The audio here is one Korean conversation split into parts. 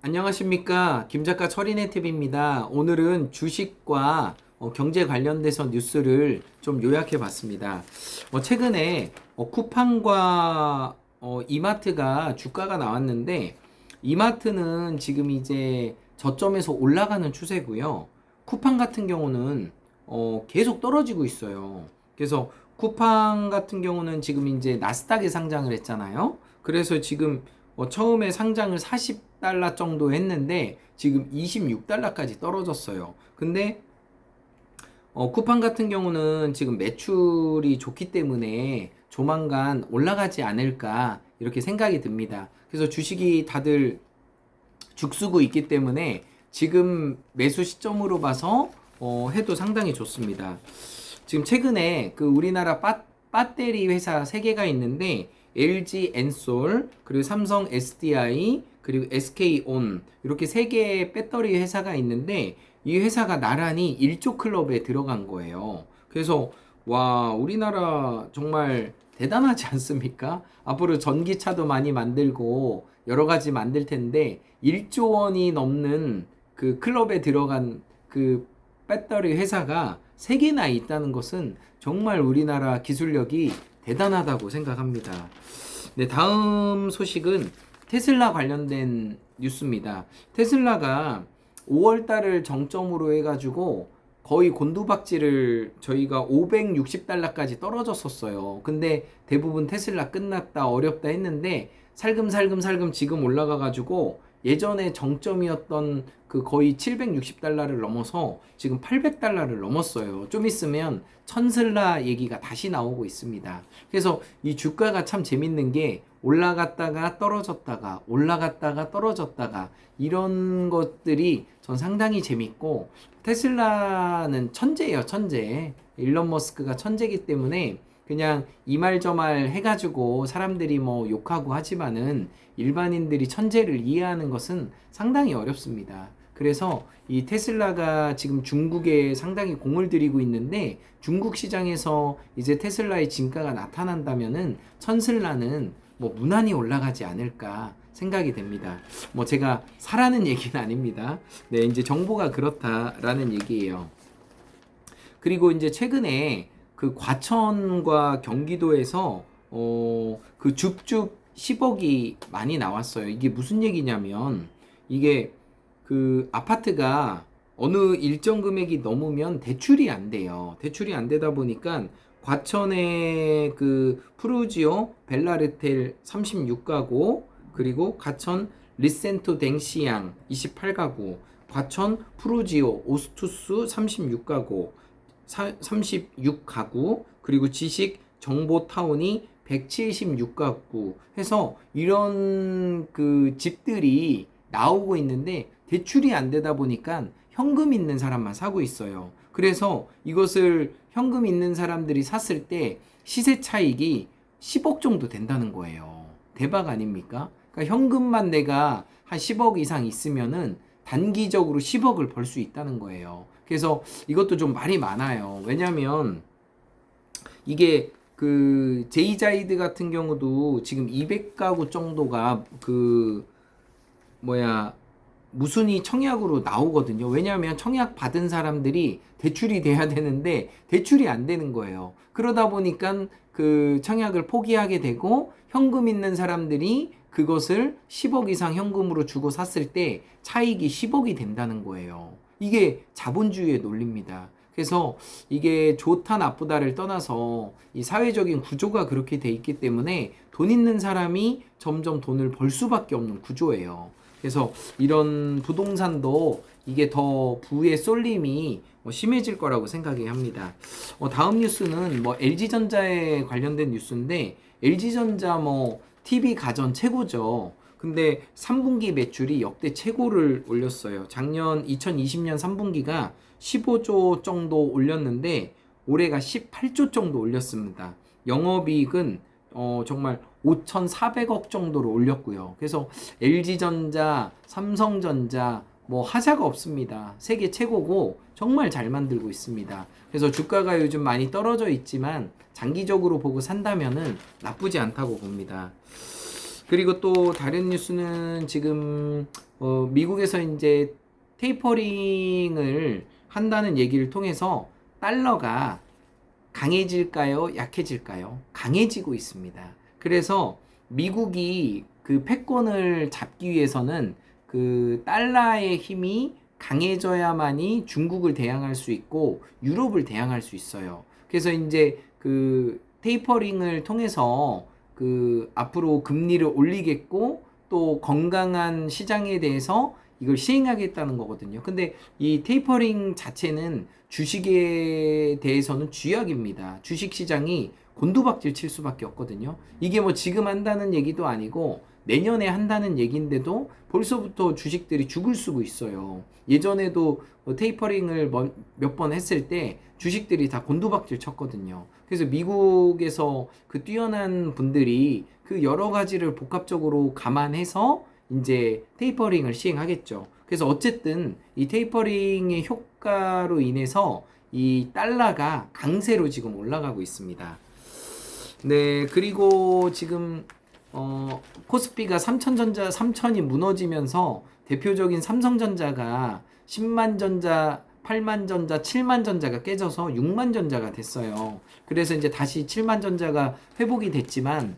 안녕하십니까. 김작가 철인의 팁입니다. 오늘은 주식과 경제 관련돼서 뉴스를 좀 요약해 봤습니다. 최근에 쿠팡과 이마트가 주가가 나왔는데, 이마트는 지금 이제 저점에서 올라가는 추세고요. 쿠팡 같은 경우는 계속 떨어지고 있어요. 그래서 쿠팡 같은 경우는 지금 이제 나스닥에 상장을 했잖아요. 그래서 지금 처음에 상장을 40달러 정도 했는데 지금 26달러까지 떨어졌어요. 근데 쿠팡 같은 경우는 지금 매출이 좋기 때문에 조만간 올라가지 않을까 이렇게 생각이 듭니다. 그래서 주식이 다들 죽쓰고 있기 때문에 지금 매수 시점으로 봐서 해도 상당히 좋습니다. 지금 최근에 그 우리나라 배터리 회사 3개가 있는데 LG 엔솔, 그리고 삼성 SDI, 그리고 SK온 이렇게 3개의 배터리 회사가 있는데 이 회사가 나란히 1조 클럽에 들어간 거예요. 그래서 와, 우리나라 정말 대단하지 않습니까? 앞으로 전기차도 많이 만들고 여러 가지 만들 텐데 1조 원이 넘는 그 클럽에 들어간 그 배터리 회사가 3개나 있다는 것은 정말 우리나라 기술력이 대단하다고 생각합니다. 네, 다음 소식은 테슬라 관련된 뉴스입니다. 테슬라가 5월 달을 정점으로 해가지고 거의 곤두박질을 저희가 560달러까지 떨어졌었어요. 근데 대부분 테슬라 끝났다 어렵다 했는데 살금살금 지금 올라가가지고 예전에 정점이었던 그 거의 760달러를 넘어서 지금 800달러를 넘었어요. 좀 있으면 천슬라 얘기가 다시 나오고 있습니다. 그래서 이 주가가 참 재밌는 게 올라갔다가 떨어졌다가 올라갔다가 떨어졌다가 이런 것들이 전 상당히 재밌고, 테슬라는 천재예요, 천재. 일론 머스크가 천재이기 때문에 그냥 이 말 저 말 해가지고 사람들이 뭐 욕하고 하지만은 일반인들이 천재를 이해하는 것은 상당히 어렵습니다. 그래서 이 테슬라가 지금 중국에 상당히 공을 들이고 있는데 중국 시장에서 이제 테슬라의 진가가 나타난다면은 천슬라는 뭐 무난히 올라가지 않을까 생각이 됩니다. 뭐 제가 사라는 얘기는 아닙니다. 네, 이제 정보가 그렇다라는 얘기예요. 그리고 이제 최근에 그 과천과 경기도에서 그 줍줍 10억이 많이 나왔어요. 이게 무슨 얘기냐면 이게 그 아파트가 어느 일정 금액이 넘으면 대출이 안 돼요. 대출이 안 되다 보니까 과천의 그 푸르지오 벨라르텔 36가구, 그리고 과천 리센토 댕시양 28가구, 과천 푸르지오 오스투스 36가구, 36가구, 그리고 지식 정보타운이 176가구 해서 이런 그 집들이 나오고 있는데 대출이 안 되다 보니까 현금 있는 사람만 사고 있어요. 그래서 이것을 현금 있는 사람들이 샀을 때 시세 차익이 10억 정도 된다는 거예요. 대박 아닙니까? 그러니까 현금만 내가 한 10억 이상 있으면은 단기적으로 10억을 벌 수 있다는 거예요. 그래서 이것도 좀 말이 많아요. 왜냐면 이게 그 제이자이드 같은 경우도 지금 200가구 정도가 그 뭐야 무순위 청약으로 나오거든요. 왜냐하면 청약 받은 사람들이 대출이 돼야 되는데 대출이 안 되는 거예요. 그러다 보니까 그 청약을 포기하게 되고 현금 있는 사람들이 그것을 10억 이상 현금으로 주고 샀을 때 차익이 10억이 된다는 거예요. 이게 자본주의의 논리입니다. 그래서 이게 좋다 나쁘다를 떠나서 이 사회적인 구조가 그렇게 돼 있기 때문에 돈 있는 사람이 점점 돈을 벌 수밖에 없는 구조예요. 그래서 이런 부동산도 이게 더 부의 쏠림이 심해질 거라고 생각이 합니다. 다음 뉴스는 뭐 LG전자에 관련된 뉴스인데, LG전자 뭐 TV 가전 최고죠. 근데 3분기 매출이 역대 최고를 올렸어요. 작년 2020년 3분기가 15조 정도 올렸는데 올해가 18조 정도 올렸습니다. 영업이익은 정말 5,400억 정도로 올렸고요. 그래서 LG전자, 삼성전자 뭐 하자가 없습니다. 세계 최고고 정말 잘 만들고 있습니다. 그래서 주가가 요즘 많이 떨어져 있지만 장기적으로 보고 산다면은 나쁘지 않다고 봅니다. 그리고 또 다른 뉴스는 지금 미국에서 이제 테이퍼링을 한다는 얘기를 통해서 달러가 강해질까요? 약해질까요? 강해지고 있습니다. 그래서 미국이 그 패권을 잡기 위해서는 그 달러의 힘이 강해져야만이 중국을 대항할 수 있고 유럽을 대항할 수 있어요. 그래서 이제 그 테이퍼링을 통해서 그 앞으로 금리를 올리겠고 또 건강한 시장에 대해서 이걸 시행하겠다는 거거든요. 근데 이 테이퍼링 자체는 주식에 대해서는 쥐약입니다. 주식 시장이 곤두박질 칠 수밖에 없거든요. 이게 뭐 지금 한다는 얘기도 아니고 내년에 한다는 얘기인데도 벌써부터 주식들이 죽을 쓰고 있어요. 예전에도 테이퍼링을 몇 번 했을 때 주식들이 다 곤두박질 쳤거든요. 그래서 미국에서 그 뛰어난 분들이 그 여러 가지를 복합적으로 감안해서 이제 테이퍼링을 시행하겠죠. 그래서 어쨌든 이 테이퍼링의 효과로 인해서 이 달러가 강세로 지금 올라가고 있습니다. 네, 그리고 지금 코스피가 3천이 무너지면서 대표적인 삼성전자가 10만 전자, 8만 전자, 7만 전자가 깨져서 6만 전자가 됐어요. 그래서 이제 다시 7만 전자가 회복이 됐지만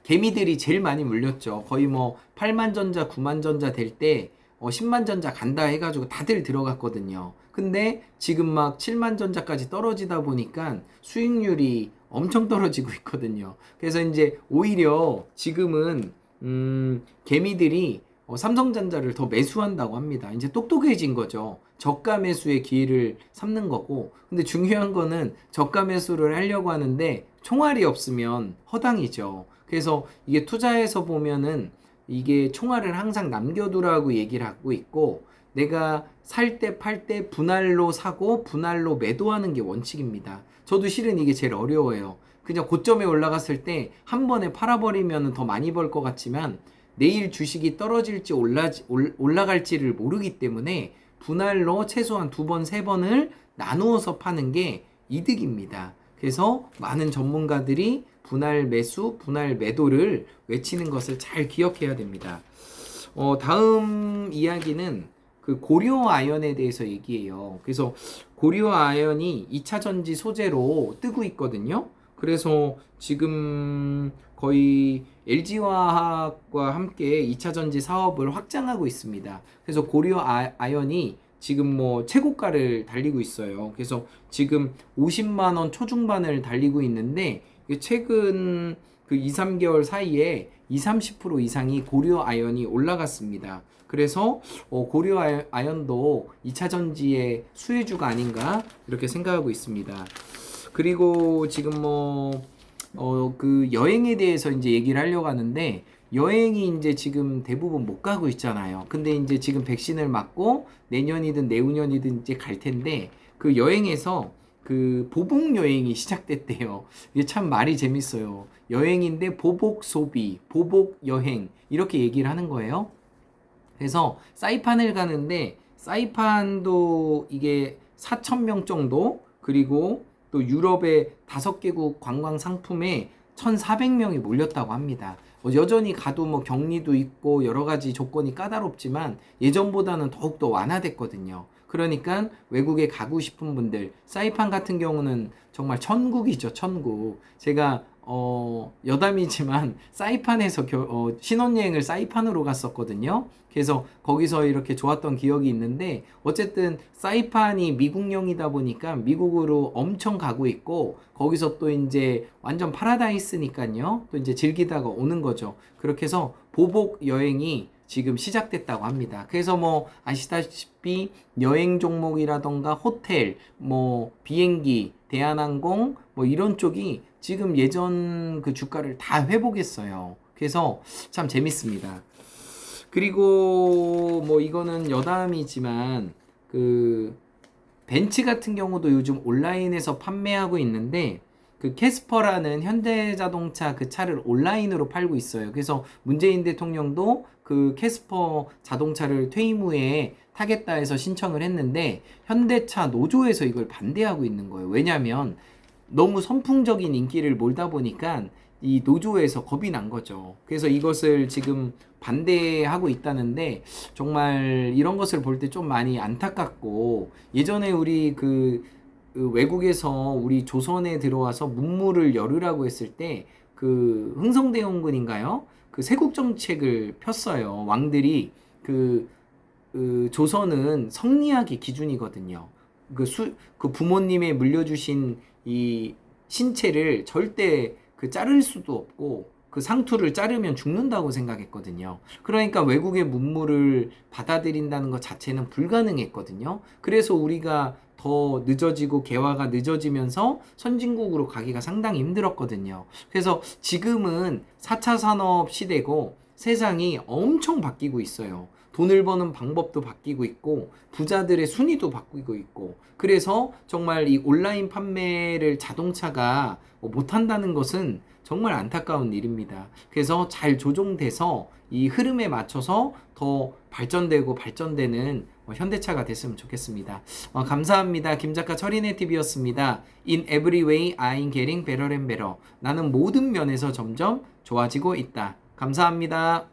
개미들이 제일 많이 물렸죠. 거의 뭐 8만 전자, 9만 전자 될 때 10만 전자 간다 해가지고 다들 들어갔거든요. 근데 지금 막 7만 전자까지 떨어지다 보니까 수익률이 엄청 떨어지고 있거든요. 그래서 이제 오히려 지금은 개미들이 삼성전자를 더 매수한다고 합니다. 이제 똑똑해진 거죠. 저가 매수의 기회를 삼는 거고. 근데 중요한 거는 저가 매수를 하려고 하는데 총알이 없으면 허당이죠. 그래서 이게 투자해서 보면은 이게 총알을 항상 남겨두라고 얘기를 하고 있고, 내가 살 때 팔 때 분할로 사고 분할로 매도하는 게 원칙입니다. 저도 실은 이게 제일 어려워요. 그냥 고점에 올라갔을 때 한 번에 팔아버리면 더 많이 벌 것 같지만 내일 주식이 떨어질지 올라갈지를 모르기 때문에 분할로 최소한 2번, 3번을 나누어서 파는 게 이득입니다. 그래서 많은 전문가들이 분할 매수, 분할 매도를 외치는 것을 잘 기억해야 됩니다. 다음 이야기는 그 고리오 아연에 대해서 얘기해요. 그래서 고리오 아연이 2차 전지 소재로 뜨고 있거든요. 그래서 지금 거의 LG화학과 함께 2차 전지 사업을 확장하고 있습니다. 그래서 고리오 아연이 지금 뭐 최고가를 달리고 있어요. 그래서 지금 50만 원 초중반을 달리고 있는데 최근 그 2, 3개월 사이에 20-30% 이상이 고리오 아연이 올라갔습니다. 그래서 고리오 아연도 2차 전지의 수혜주가 아닌가 이렇게 생각하고 있습니다. 그리고 지금 그 여행에 대해서 이제 얘기를 하려고 하는데, 여행이 이제 지금 대부분 못 가고 있잖아요. 근데 이제 지금 백신을 맞고 내년이든 내후년이든 이제 갈 텐데, 그 여행에서 그 보복 여행이 시작됐대요. 이게 참 말이 재밌어요. 여행인데 보복 소비, 보복 여행 이렇게 얘기를 하는 거예요. 그래서 사이판을 가는데 사이판도 이게 4,000명 정도, 그리고 또 유럽의 5개국 관광 상품에 1,400명이 몰렸다고 합니다. 여전히 가도 뭐 격리도 있고 여러 가지 조건이 까다롭지만 예전보다는 더욱더 완화됐거든요. 그러니까 외국에 가고 싶은 분들, 사이판 같은 경우는 정말 천국이죠, 천국. 제가 여담이지만 사이판에서 신혼여행을 사이판으로 갔었거든요. 그래서 거기서 이렇게 좋았던 기억이 있는데, 어쨌든 사이판이 미국령이다 보니까 미국으로 엄청 가고 있고, 거기서 또 이제 완전 파라다이스니까요. 또 이제 즐기다가 오는 거죠. 그렇게 해서 보복 여행이 지금 시작됐다고 합니다. 그래서 뭐 아시다시피 여행 종목이라던가 호텔, 뭐 비행기, 대한항공 뭐 이런 쪽이 지금 예전 그 주가를 다 회복했어요. 그래서 참 재밌습니다. 그리고 뭐 이거는 여담이지만 그 벤츠 같은 경우도 요즘 온라인에서 판매하고 있는데, 그 캐스퍼라는 현대자동차 그 차를 온라인으로 팔고 있어요. 그래서 문재인 대통령도 그 캐스퍼 자동차를 퇴임 후에 타겠다 해서 신청을 했는데 현대차 노조에서 이걸 반대하고 있는 거예요. 왜냐하면 너무 선풍적인 인기를 몰다 보니까 이 노조에서 겁이 난 거죠. 그래서 이것을 지금 반대하고 있다는데 정말 이런 것을 볼 때 좀 많이 안타깝고 예전에 우리 그 외국에서 우리 조선에 들어와서 문물을 열으라고 했을 때 그 흥성대원군인가요? 그 세국 정책을 폈어요. 왕들이 그 조선은 성리학이 기준이거든요. 그 부모님의 물려주신 이 신체를 절대 그 자를 수도 없고 그 상투를 자르면 죽는다고 생각했거든요. 그러니까 외국의 문물을 받아들인다는 것 자체는 불가능했거든요. 그래서 우리가 더 늦어지고 개화가 늦어지면서 선진국으로 가기가 상당히 힘들었거든요. 그래서 지금은 4차 산업 시대고 세상이 엄청 바뀌고 있어요. 돈을 버는 방법도 바뀌고 있고 부자들의 순위도 바뀌고 있고 그래서 정말 이 온라인 판매를 자동차가 못한다는 것은 정말 안타까운 일입니다. 그래서 잘 조종돼서 이 흐름에 맞춰서 더 발전되고 발전되는 현대차가 됐으면 좋겠습니다. 감사합니다. 김작가 철인의 TV였습니다. In every way, I'm getting better and better. 나는 모든 면에서 점점 좋아지고 있다. 감사합니다.